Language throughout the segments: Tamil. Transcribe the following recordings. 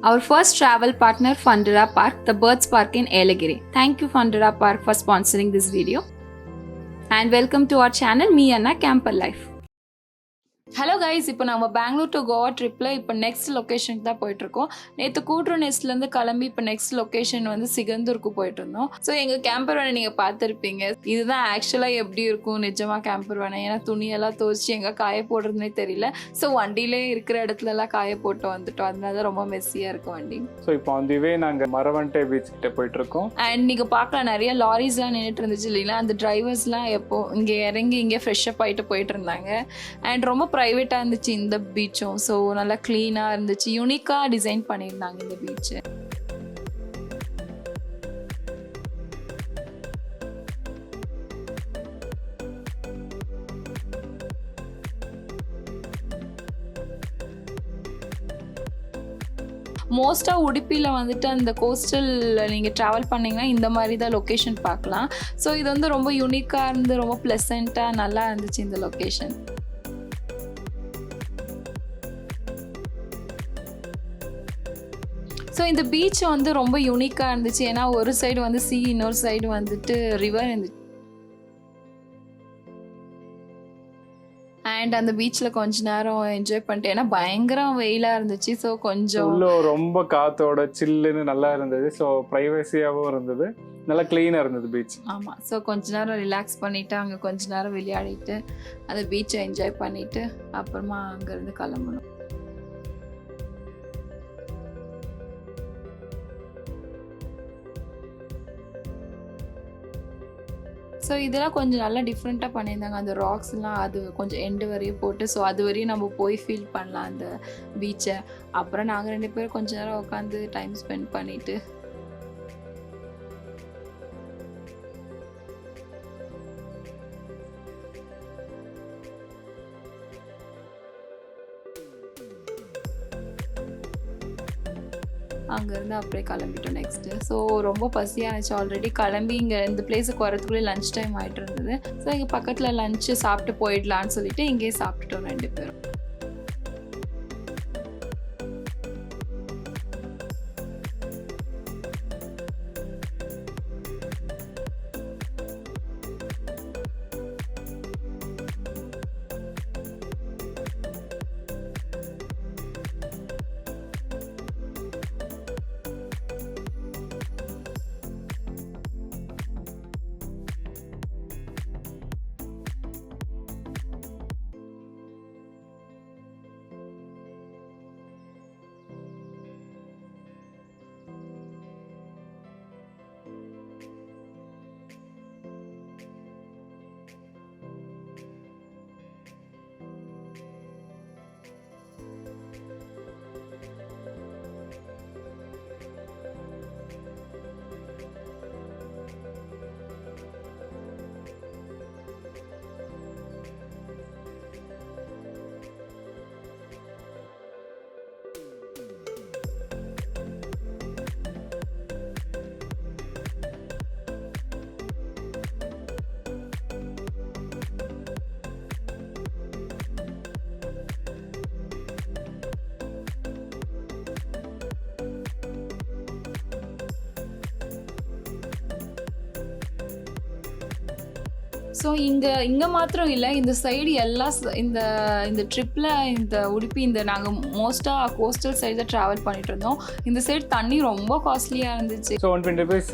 Our first travel partner, Fundera Park, the Birds Park in Elagiri. Thank you, Fundera Park, for sponsoring this video. And welcome to our channel, Mee&Naa Camperlife. Hello guys, இப்போ நம்ம பெங்களூர் டு கோவா ட்ரிப்பில் இப்போ நெக்ஸ்ட் லொக்கேஷனுக்கு தான் போயிட்டுருக்கோம். நேற்று கூட்ரு நெஸ்ட்லேருந்து கிளம்பி இப்போ நெக்ஸ்ட் லொக்கேஷன் வந்து சிகந்தூருக்கு போயிட்டு இருந்தோம். ஸோ எங்கள் கேம்பர் வேனை நீங்கள் பார்த்துருப்பீங்க. இதுதான் ஆக்சுவலாக எப்படி இருக்கும் நிஜமாக கேம்பர் வேனை. ஏன்னா துணியெல்லாம் துவச்சி எங்கே காய போடுறதுனே தெரியல. ஸோ வண்டியிலே இருக்கிற இடத்துலலாம் காய போட்டு வந்துட்டோம். அதனால தான் ரொம்ப மெஸ்ஸியாக இருக்கும் வண்டி. ஸோ இப்போ அதுவே நாங்கள் மரவன்டே பீச் கிட்ட போயிட்டுருக்கோம். அண்ட் நீங்கள் பார்க்கலாம் நிறைய லாரிஸ்லாம் நின்றுட்டு இருந்துச்சு இல்லைங்களா. அந்த டிரைவர்ஸ்லாம் எப்போ இங்கே இறங்கி இங்கே ஃப்ரெஷ்ஷப் ஆகிட்டு போயிட்டு இருந்தாங்க. அண்ட் ரொம்ப ப்ரைவேட்டாக இருந்துச்சு இந்த பீச்சும். ஸோ நல்லா க்ளீனாக இருந்துச்சு, யூனிக்காக டிசைன் பண்ணியிருந்தாங்க இந்த பீச்சு. மோஸ்ட்டாக உடுப்பியில் வந்துட்டு அந்த கோஸ்டல் நீங்கள் ட்ராவல் பண்ணிங்கன்னா இந்த மாதிரி தான் லொக்கேஷன் பார்க்கலாம். ஸோ இது வந்து ரொம்ப யூனிக்காக இருந்து ரொம்ப ப்ளசண்ட்டாக நல்லா இருந்துச்சு இந்த லொக்கேஷன். ஸோ இந்த பீச் வந்து ரொம்ப யூனிக்காக இருந்துச்சு. ஏன்னா ஒரு சைடு வந்து சீ, இன்னொரு சைடு வந்துட்டு ரிவர் இருந்துச்சு. அண்ட் அந்த பீச்சில் கொஞ்ச நேரம் என்ஜாய் பண்ணிட்டு, ஏன்னா பயங்கரம் வெயிலாக இருந்துச்சு. ஸோ கொஞ்சம் ரொம்ப காத்தோட சில்லுன்னு நல்லா இருந்தது. ஸோ ப்ரைவசியாகவும் இருந்தது, நல்லா க்ளீனாக இருந்தது பீச். ஆமாம். ஸோ கொஞ்ச நேரம் ரிலாக்ஸ் பண்ணிவிட்டு அங்கே கொஞ்ச நேரம் விளையாடிட்டு அந்த பீச்சை என்ஜாய் பண்ணிவிட்டு அப்புறமா அங்கேருந்து கிளம்பணும். ஸோ இதெல்லாம் கொஞ்சம் நல்லா டிஃப்ரெண்ட்டாக பண்ணியிருந்தாங்க. அந்த ராக்ஸ்லாம் அது கொஞ்சம் எண்டு வரையும் போட்டு, ஸோ அது வரையும் நம்ம போய் ஃபீல் பண்ணலாம் அந்த பீச்சை. அப்புறம் நாங்கள் 2 பேரும் கொஞ்ச நேரம் உட்காந்து டைம் ஸ்பெண்ட் பண்ணிவிட்டு அங்கேருந்து அப்படியே கிளம்பிட்டோம் நெக்ஸ்ட்டு. ஸோ ரொம்ப பசியாக இருந்துச்சு. ஆல்ரெடி கிளம்பி இங்கே இந்த பிளேஸுக்கு வரதுக்குள்ளே லன்ச் டைம் ஆகிட்டு இருந்தது. ஸோ இங்கே பக்கத்தில் லஞ்சு சாப்பிட்டு போயிடலான்னு சொல்லிட்டு இங்கேயே சாப்பிட்டுட்டோம் 2 பேரும். ஸோ இங்கே மாத்திரம் இல்லை, இந்த சைடு எல்லா இந்த ட்ரிப்பில் இந்த உடுப்பி இந்த நாங்கள் மோஸ்ட்டாக கோஸ்டல் சைடு தான் ட்ராவல் பண்ணிட்டு இருந்தோம். இந்த சைடு தண்ணி ரொம்ப காஸ்ட்லியாக இருந்துச்சு. ஸோ 120 rupees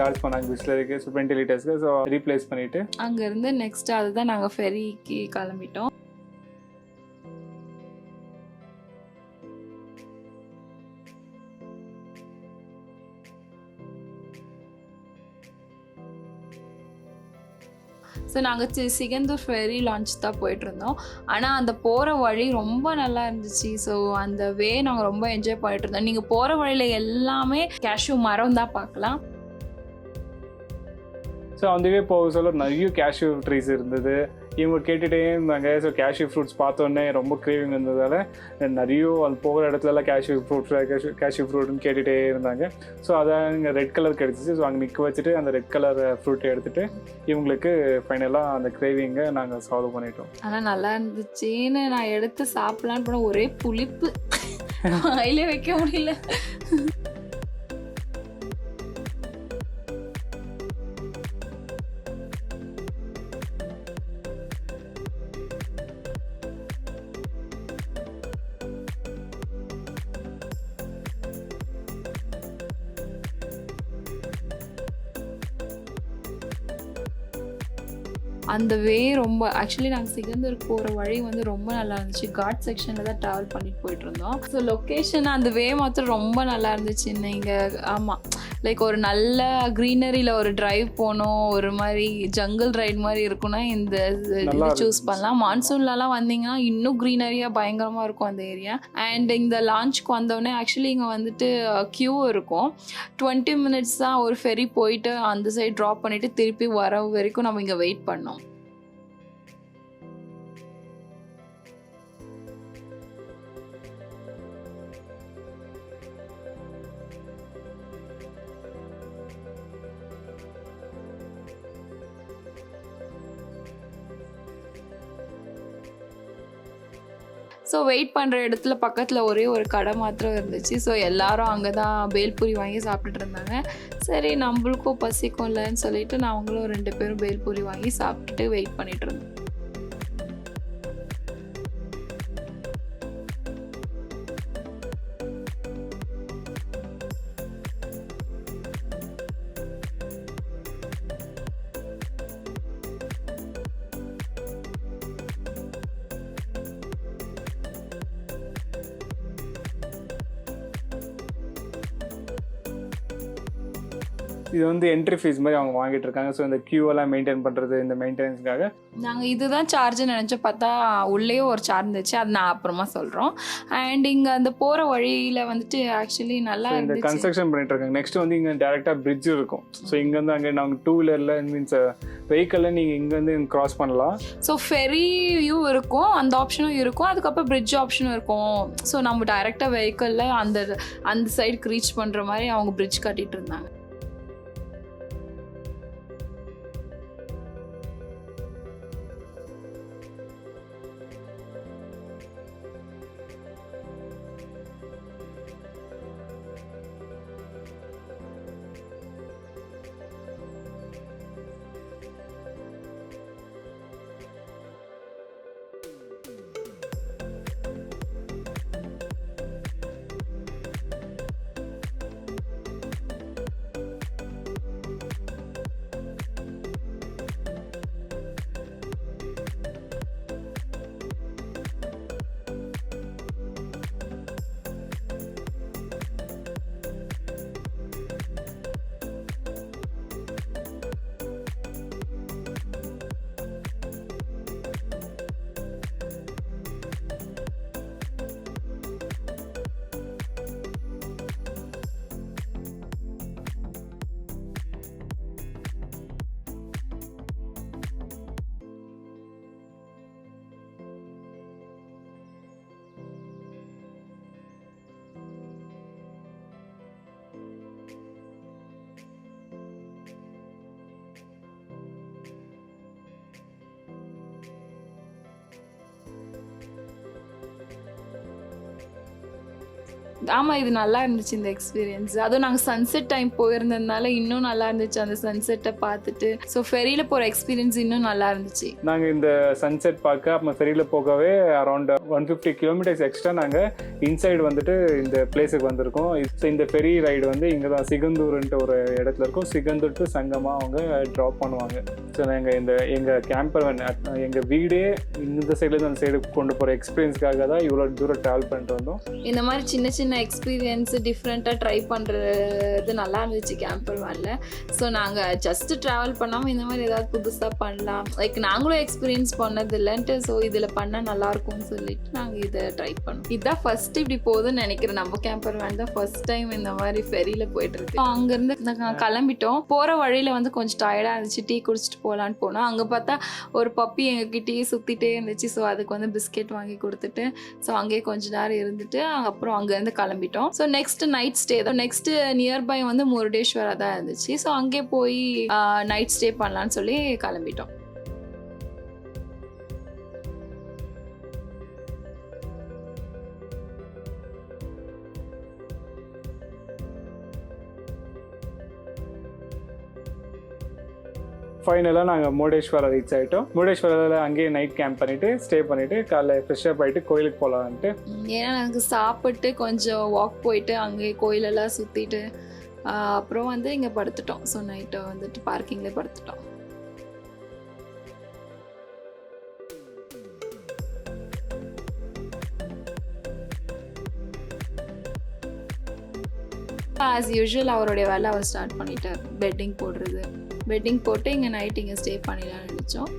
சார்ஜ் பண்ணாங்க பிஸ்லருக்கு. ஸோ 20 liters ஸோ ரீப்ளேஸ் பண்ணிவிட்டு அங்கேருந்து நெக்ஸ்ட் அதுதான் நாங்கள் ஃபெரிக்கு கிளம்பிட்டோம். ஸோ நாங்கள் சிகந்தூர் ஃபெரி லான்ச் தான் போயிட்டுருந்தோம். ஆனால் அந்த போகிற வழி ரொம்ப நல்லா இருந்துச்சு. ஸோ அந்த வே நாங்கள் ரொம்ப என்ஜாய் பண்ணிட்டு இருந்தோம். நீங்கள் போகிற வழியில் எல்லாமே கேஷ்யூ மரம் தான் பார்க்கலாம். ஸோ அதுவே போக சொல்ல நிறைய கேஷ்யூ ட்ரீஸ் இருந்தது. இவங்க கேட்டுகிட்டே இருந்தாங்க. ஸோ கேஷ்யூ ஃப்ரூட்ஸ் பார்த்தோன்னே ரொம்ப க்ரேவிங் இருந்ததால் நிறைய அது போகிற இடத்துலலாம் கேஷ்யூ ஃப்ரூட்னு கேட்டுகிட்டே இருந்தாங்க. ஸோ அதான் இங்கே ரெட் கலர் கிடச்சிச்சு. ஸோ அங்கே நிற்க வச்சுட்டு அந்த ரெட் கலர் ஃப்ரூட்டை எடுத்துகிட்டு இவங்களுக்கு ஃபைனலாக அந்த க்ரேவிங்கை நாங்கள் சால்வ் பண்ணிட்டோம். ஆனால் நல்லா இருந்துச்சுன்னு நான் எடுத்து சாப்பிட்லான்னு போனால் ஒரே புளிப்பு. வாயிலே வைக்க முடியல. அந்த வே ரொம்ப ஆக்சுவலி நாங்கள் சிகந்தூருக்கு போகிற வழி வந்து ரொம்ப நல்லா இருந்துச்சு. காட் செக்ஷனில் தான் ட்ராவல் பண்ணிட்டு போயிட்டு இருந்தோம். ஸோ லொக்கேஷன் அந்த வே மாத்திரம் ரொம்ப நல்லா இருந்துச்சு. நீங்கள் ஆமாம் லைக் ஒரு நல்ல க்ரீனரியில் ஒரு டிரைவ் போகணும், ஒரு மாதிரி ஜங்கிள் ரைட் மாதிரி இருக்குன்னா இந்த இது சூஸ் பண்ணலாம். மான்சூன்லலாம் வந்தீங்கன்னா இன்னும் க்ரீனரியாக பயங்கரமாக இருக்கும் அந்த ஏரியா. அண்ட் இந்த லான்ச்சுக்கு வந்தோடனே ஆக்சுவலி இங்கே வந்துட்டு க்யூ இருக்கும். 20 மினிட்ஸ் தான் ஒரு ஃபெரி போயிட்டு அந்த சைட் ட்ராப் பண்ணிவிட்டு திருப்பி வர வரைக்கும் நம்ம இங்கே வெயிட் பண்ணோம். ஸோ வெயிட் பண்ணுற இடத்துல பக்கத்தில் ஒரே ஒரு கடை மாத்திரம் இருந்துச்சு. ஸோ எல்லாரும் அங்கே தான் பேல்பூரி வாங்கி சாப்பிட்டுட்டு இருந்தாங்க. சரி நம்மளுக்கும் பசிக்கும் இல்லைன்னு சொல்லிட்டு நாங்களும் 2 பேரும் பேல்பூரி வாங்கி சாப்பிட்டுட்டு வெயிட் பண்ணிட்டு இருந்தோம். இது வந்து என்ட்ரி ஃபீஸ் மாதிரி அவங்க வாங்கிட்டு இருக்காங்க. ஸோ இந்த கியூவெல்லாம் மெயின்டைன் பண்ணுறது, இந்த மெயின்டெனன்ஸ்க்காக நாங்கள் இதுதான் சார்ஜ் நினச்சோம். பார்த்தா உள்ளே ஒரு சார்ஜ் இருந்துச்சு, அது நான் அப்புறமா சொல்கிறோம். அண்ட் இங்கே அந்த போகிற வழியில் வந்துட்டு ஆக்சுவலி நல்லா இந்த கன்ஸ்ட்ரக்ஷன் பண்ணிட்டு இருக்காங்க. நெக்ஸ்ட் வந்து இங்கே டேரெக்டாக பிரிட்ஜ் இருக்கும். ஸோ இங்கேருந்து அங்கே நாங்கள் 2 வீலரில் மீன்ஸ் வெஹிக்கிளில் நீங்கள் இங்கேருந்து கிராஸ் பண்ணலாம். ஸோ ஃபெரியும் இருக்கும், அந்த ஆப்ஷனும் இருக்கும், அதுக்கப்புறம் பிரிட்ஜ் ஆப்ஷனும் இருக்கும். ஸோ நம்ம டைரெக்டாக வெஹிக்கிளில் அந்த சைடுக்கு ரீச் பண்ணுற மாதிரி அவங்க பிரிட்ஜ் கட்டிகிட்டு இருந்தாங்க. ஆமாம், இது நல்லா இருந்துச்சு இந்த எக்ஸ்பீரியன்ஸ். அதுவும் நாங்கள் சன்செட் டைம் போயிருந்ததுனால இன்னும் நல்லா இருந்துச்சு அந்த சன்செட்டை பார்த்துட்டு. ஸோ ஃபெரியில் போகிற எக்ஸ்பீரியன்ஸ் இன்னும் நல்லா இருந்துச்சு. நாங்கள் இந்த சன்செட் பார்க்க அப்புறம் ஃபெரியில் போகவே அரௌண்ட் 150 கிலோமீட்டர்ஸ் எக்ஸ்ட்ரா நாங்கள் இன்சைடு வந்துட்டு இந்த பிளேஸுக்கு வந்திருக்கோம். ஸோ இந்த ஃபெரி ரைடு வந்து இங்கே தான் சிகந்தூர்ன்ட்டு ஒரு இடத்துல இருக்கும். சிகந்தூர் டு சங்கமாக அவங்க ட்ராப் பண்ணுவாங்க. ஸோ நாங்கள் எங்கள் கேம்பர்வன் எங்கள் வீடே இந்த சைட்லேருந்து அந்த சைடு கொண்டு போகிற எக்ஸ்பீரியன்ஸ்க்காக தான் இவ்வளோ தூரம் ட்ராவல் பண்ணிட்டு வந்தோம். இந்த மாதிரி சின்ன சின்ன எக்ஸ்பீரியன்ஸ் டிஃப்ரெண்ட்டாக ட்ரை பண்ணுறது நல்லா இருந்துச்சு கேம்பர் வேனில். ஸோ நாங்கள் ஜஸ்ட்டு ட்ராவல் பண்ணாமல் இந்த மாதிரி ஏதாவது புதுசாக பண்ணலாம், லைக் நாங்களும் எக்ஸ்பீரியன்ஸ் பண்ணது இல்லைன்ட்டு, ஸோ இதில் பண்ணால் நல்லாயிருக்கும்னு சொல்லிட்டு நாங்கள் இதை ட்ரை பண்ணோம். இதுதான் ஃபஸ்ட்டு இப்படி போகுதுன்னு நினைக்கிறேன். நம்ம கேம்பர் வேன் தான் ஃபர்ஸ்ட் டைம் இந்த மாதிரி ஃபெரியில் போயிட்டுருக்கு. அங்கேருந்து நாங்கள் கிளம்பிட்டோம். போகிற வழியில் வந்து கொஞ்சம் டயர்டாக இருந்துச்சு, டீ குடிச்சிட்டு போகலான்னு போனோம். அங்கே பார்த்தா ஒரு பப்பி எங்ககிட்டயே சுற்றிட்டே இருந்துச்சு. ஸோ அதுக்கு வந்து பிஸ்கெட் வாங்கி கொடுத்துட்டு ஸோ அங்கேயே கொஞ்ச நேரம் இருந்துட்டு அப்புறம் அங்கேருந்து கிளம்பிட்டோம். ஸோ நெக்ஸ்ட் நைட் ஸ்டே தான். நெக்ஸ்ட் நியர்பை வந்து முருடேஸ்வரா தான் இருந்துச்சு. ஸோ அங்கே போய் நைட் ஸ்டே பண்ணலான்னு சொல்லி கிளம்பிட்டோம். ஃபைனலாக நாங்கள் முருடேஸ்வரா ரீச் ஆகிட்டோம். முருடேஸ்வரில் அங்கேயே நைட் கேம்ப் பண்ணிவிட்டு ஸ்டே பண்ணிவிட்டு காலைல ஃப்ரெஷ்ஷப் ஆகிட்டு கோயிலுக்கு போகலான்ட்டு. ஏன்னா எனக்கு சாப்பிட்டு கொஞ்சம் வாக் போயிட்டு அங்கேயே கோயிலெல்லாம் சுற்றிட்டு அப்புறம் வந்து இங்கே படுத்துட்டோம். ஸோ நைட்டை வந்துட்டு பார்க்கிங்லேயே படுத்துட்டோம். ஆஸ் யூஷுவல் அவருடைய வேலை அவர் ஸ்டார்ட் பண்ணிட்டார். பெட்டிங் போடுறது, பெட்டிங் போட்டு இங்கே நைட் இங்கே ஸ்டே பண்ணிடலாம்னு நினச்சோம்.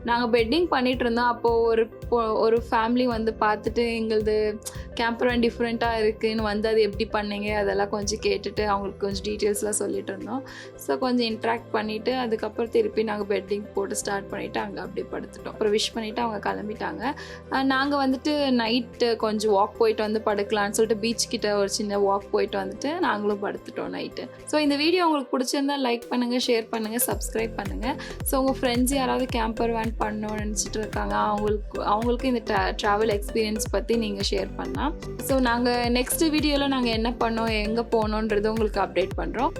நாங்கள் பெட்டிங் பண்ணிகிட்டு இருந்தோம். அப்போது ஒரு ஃபேமிலி வந்து பார்த்துட்டு எங்களது கேம்பர்வேன் டிஃப்ரெண்ட்டாக இருக்குதுன்னு வந்து அது எப்படி பண்ணீங்க அதெல்லாம் கொஞ்சம் கேட்டுட்டு அவங்களுக்கு கொஞ்சம் டீட்டெயில்ஸ்லாம் சொல்லிட்டு இருந்தோம். ஸோ கொஞ்சம் இன்ட்ராக்ட் பண்ணிவிட்டு அதுக்கப்புறம் திருப்பி நாங்கள் பெட்டிங் போட்டு ஸ்டார்ட் பண்ணிவிட்டு அங்கே அப்படியே படுத்துட்டோம். அப்புறம் விஷ் பண்ணிவிட்டு அவங்க கிளம்பிட்டாங்க. நாங்கள் வந்துட்டு நைட்டு கொஞ்சம் வாக் போயிட்டு வந்து படுக்கலான்னு சொல்லிட்டு பீச் கிட்ட ஒரு சின்ன வாக் போயிட்டு வந்துட்டு நாங்களும் படுத்துட்டோம் நைட்டு. ஸோ இந்த வீடியோ உங்களுக்கு பிடிச்சிருந்தா லைக் பண்ணுங்கள், ஷேர் பண்ணுங்கள், சப்ஸ்கிரைப் பண்ணுங்கள். ஸோ உங்கள் ஃப்ரெண்ட்ஸ் யாராவது கேம்பர்வேன் பண்ணணும்னு நினச்சிட்டு இருக்காங்க, அவங்களுக்கு இந்த ட்ராவல் எக்ஸ்பீரியன்ஸ் பற்றி நீங்கள் ஷேர் பண்ணலாம். ஸோ நாங்கள் நெக்ஸ்ட் வீடியோவில் நாங்கள் என்ன பண்ணோம், எங்கே போனோன்றது உங்களுக்கு அப்டேட் பண்ணுறோம்.